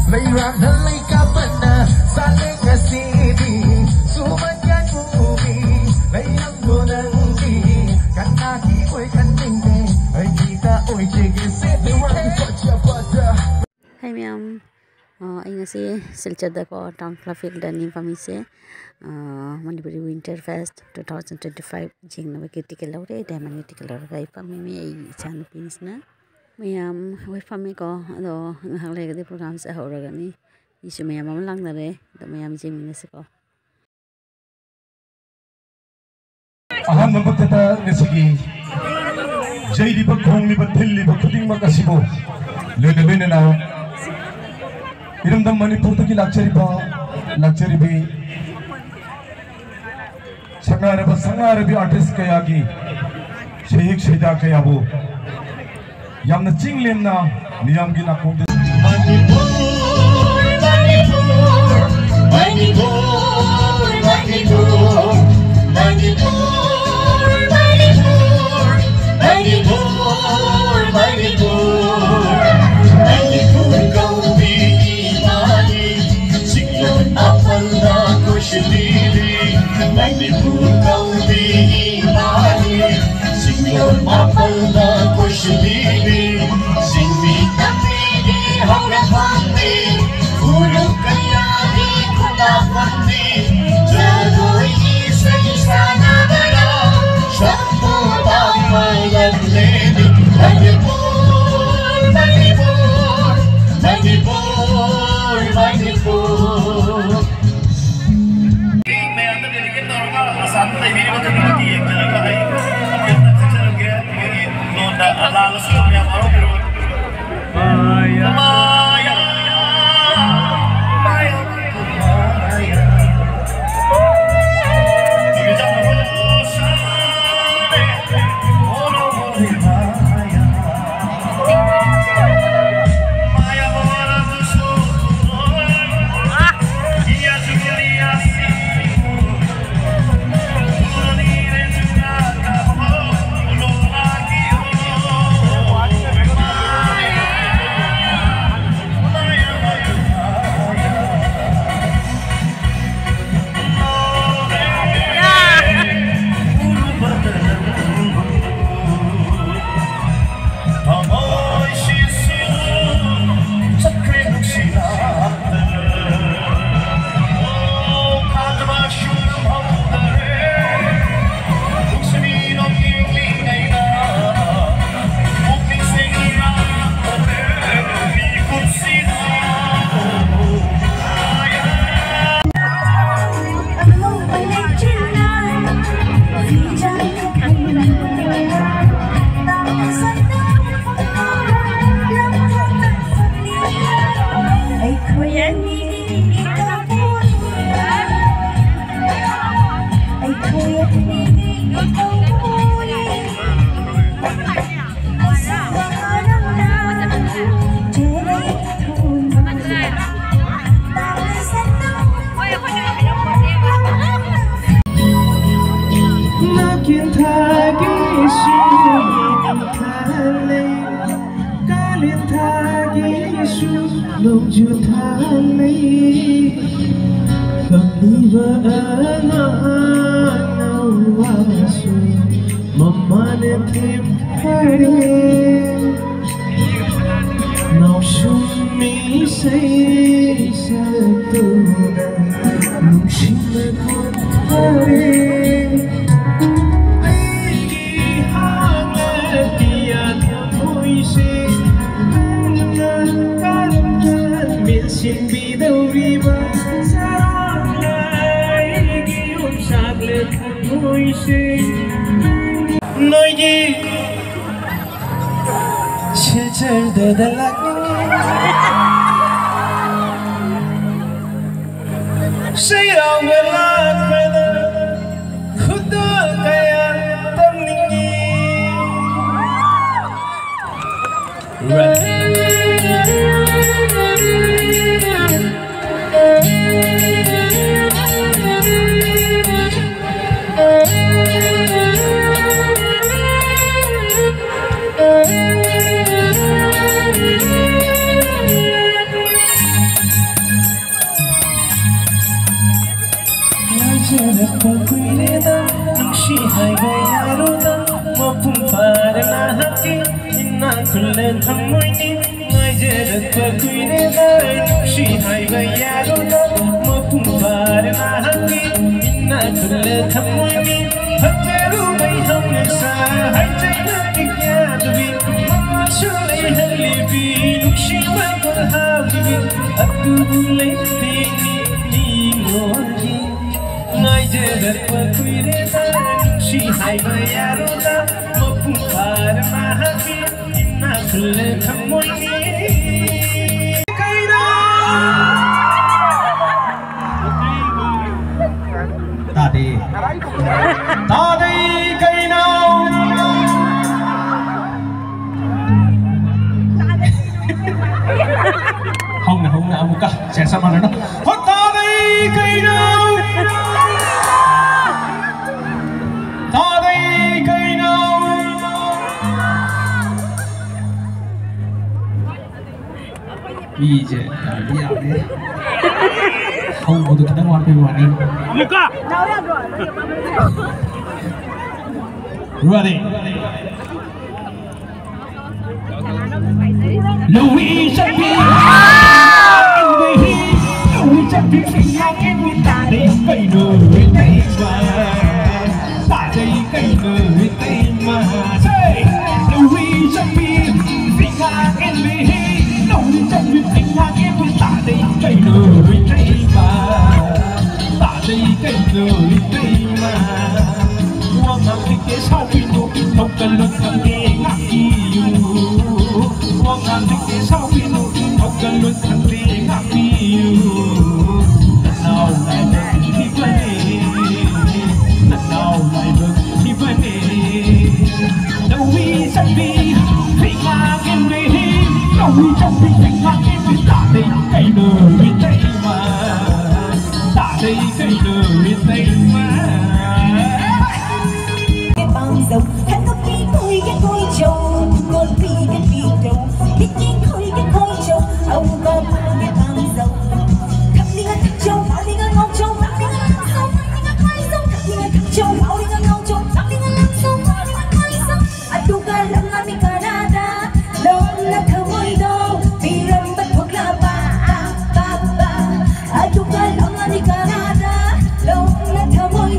May ranalay ka pa na sa legacy Sumadyan bumi Layang mo ng di Kanaki o'y kaninde Ay kita o'y chigisi Hi ma'am, ay ngasi silchar ko town field ni famise Manipuri Winter Fest 2025 jing na ticket laure diamond ticket laure kai famimi ay chan pins na mayam wai fami ko ado ngahang le gadi program sa horaga ni isu mayam am lang na re do mayam jing ni se ko aham nambata ngasigi jai di bakong ni bathilli bakuding makasibo lena lena na iramdam manipur taki lakchari bi sangara bi artist kaya gi shehik shehida kaya bo yamna chinglem na niyam gi nakong khullen thamoini ngai je dak pa kuine dai shi hai ba yaro no mo kumbar na hangi inna khullen thamoini hateru bai hamne sa hai chai na kya dubi mama shulai hali bi shi ma ko ha bi atu lai ti ni ngori ngai je dak pa kuine dai shi hai ba yaro no mo kumbar na hangi inna khullen thamoini ta đây cây nào không nào một cả sẽ sao mà nó ta đây cây nào ta đây cây nào bây giờ đi out đi không có được cái ngoan bên ngoài đi Luka ready Louis Chappie Louis Chappie sinh ra cái nguyên ta đây cây nồi tay mà ta đây cây nồi tay mà Louis Chappie sinh ra cái Louis Chappie sinh ra cái nguyên ta đây cây nồi tay mà ta đây cây nồi tay mà Wang ang tiket sa pino, pagkalot ang tingakiyo. Wang ang tiket sa pino, pagkalot ang tingakiyo. Nanaw na nag-ibane, nanaw na nag-ibane. Louis Chappie, pingangin rehin, Louis Chappie, pingangin rehin. Taday kay Louis tay ma, taday kay Louis tay ma. Dòng hắn có khi tôi cái coi trâu con phi cái phi trâu biết nhiên khơi cái coi trâu ông con cái bao dầu khắp đi ngang thác trâu bảo đi ngang ngọc trâu bảo đi ngang lăng sông đi ngang quay sông khắp đi ngang thác trâu bảo đi ngang ngọc trâu bảo đi ngang lăng sông bảo đi ngang quay sông Aduga lang ami Canada long na thaway đâu vì râm bắt thuộc là ba Aduga lang ami Canada long na thaway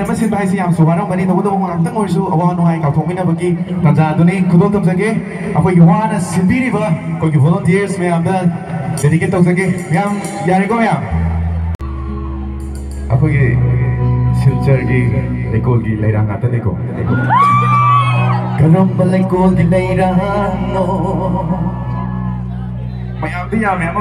이번에는 신바이 시암 소바랑 많이 너무 많은 땅을 수 어원 노하이 가통이나 보기 단자도니 구독 덤상게 아포 요하나 신비리바 거기 volunteers 매암다 dedicated 덤상게 매암 야르고야 아포기 실절기 레콜기 레랑 같은 레고 그럼 레콜기 레랑 너 매암